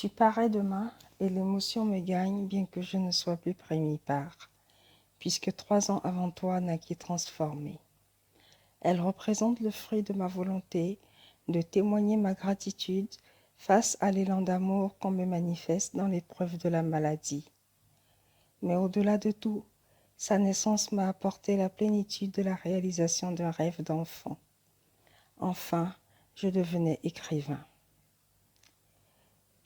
Tu parais demain et l'émotion me gagne bien que je ne sois plus pris mi-part, puisque 3 ans avant toi naquit transformée. Elle représente le fruit de ma volonté de témoigner ma gratitude face à l'élan d'amour qu'on me manifeste dans l'épreuve de la maladie. Mais au-delà de tout, sa naissance m'a apporté la plénitude de la réalisation d'un rêve d'enfant. Enfin, je devenais écrivain.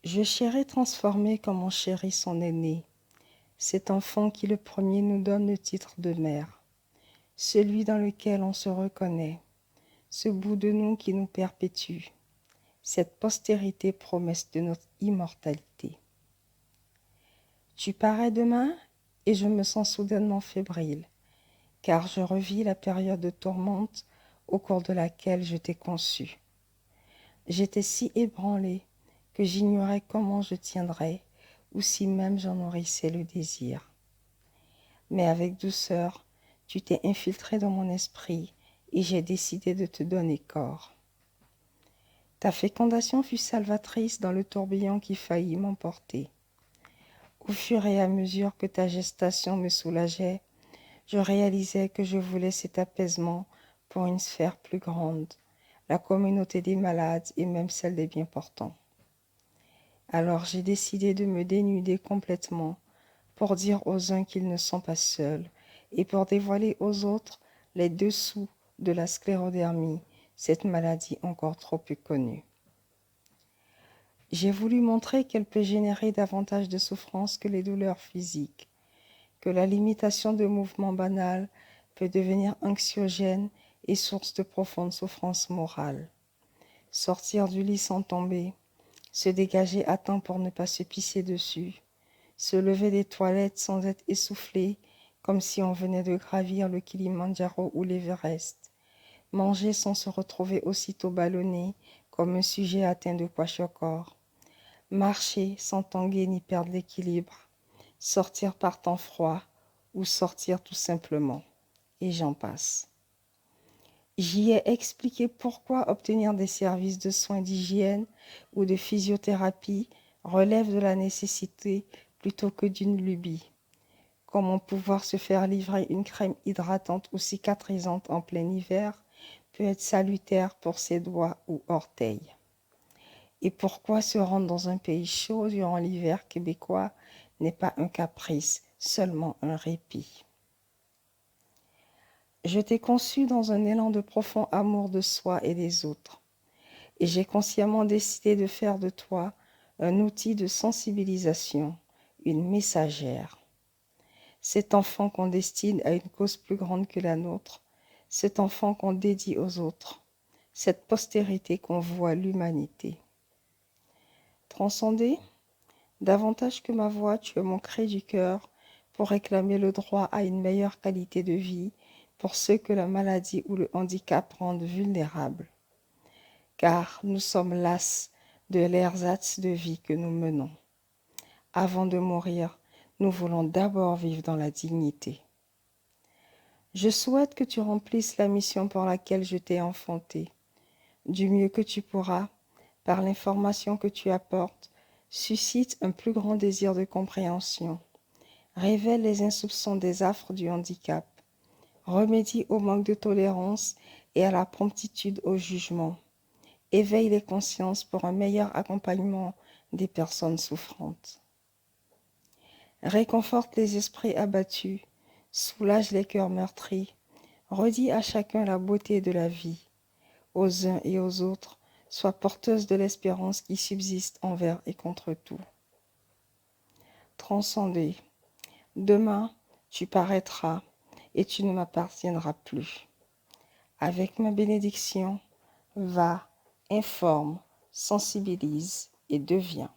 Je chéris transformé comme on chérit son aîné, cet enfant qui le premier nous donne le titre de mère, celui dans lequel on se reconnaît, ce bout de nous qui nous perpétue, cette postérité promesse de notre immortalité. Tu parais demain et je me sens soudainement fébrile, car je revis la période de tourmente au cours de laquelle je t'ai conçu. J'étais si ébranlée que j'ignorais comment je tiendrais, ou si même j'en nourrissais le désir. Mais avec douceur, tu t'es infiltré dans mon esprit et j'ai décidé de te donner corps. Ta fécondation fut salvatrice dans le tourbillon qui faillit m'emporter. Au fur et à mesure que ta gestation me soulageait, je réalisais que je voulais cet apaisement pour une sphère plus grande, la communauté des malades et même celle des bien portants. Alors j'ai décidé de me dénuder complètement pour dire aux uns qu'ils ne sont pas seuls et pour dévoiler aux autres les dessous de la sclérodermie, cette maladie encore trop peu connue. J'ai voulu montrer qu'elle peut générer davantage de souffrance que les douleurs physiques, que la limitation de mouvements banals peut devenir anxiogène et source de profonde souffrance morale. Sortir du lit sans tomber, se dégager à temps pour ne pas se pisser dessus, se lever des toilettes sans être essoufflé, comme si on venait de gravir le Kilimandjaro ou l'Everest, manger sans se retrouver aussitôt ballonné, comme un sujet atteint de kwashiorkor, marcher sans tanguer ni perdre l'équilibre, sortir par temps froid ou sortir tout simplement, et j'en passe. J'y ai expliqué pourquoi obtenir des services de soins d'hygiène ou de physiothérapie relève de la nécessité plutôt que d'une lubie. Comment pouvoir se faire livrer une crème hydratante ou cicatrisante en plein hiver peut être salutaire pour ses doigts ou orteils. Et pourquoi se rendre dans un pays chaud durant l'hiver québécois n'est pas un caprice, seulement un répit. Je t'ai conçu dans un élan de profond amour de soi et des autres, et j'ai consciemment décidé de faire de toi un outil de sensibilisation, une messagère. Cet enfant qu'on destine à une cause plus grande que la nôtre, cet enfant qu'on dédie aux autres, cette postérité qu'on voue à l'humanité. Transcender, davantage que ma voix, tu es mon cri du cœur pour réclamer le droit à une meilleure qualité de vie pour ceux que la maladie ou le handicap rendent vulnérables. Car nous sommes las de l'ersatz de vie que nous menons. Avant de mourir, nous voulons d'abord vivre dans la dignité. Je souhaite que tu remplisses la mission pour laquelle je t'ai enfanté. Du mieux que tu pourras, par l'information que tu apportes, suscite un plus grand désir de compréhension. Révèle les insoupçons des affres du handicap. Remédie au manque de tolérance et à la promptitude au jugement. Éveille les consciences pour un meilleur accompagnement des personnes souffrantes. Réconforte les esprits abattus, soulage les cœurs meurtris, redis à chacun la beauté de la vie. Aux uns et aux autres, sois porteuse de l'espérance qui subsiste envers et contre tout. Transcender. Demain, tu paraîtras et tu ne m'appartiendras plus. Avec ma bénédiction, va, informe, sensibilise et deviens.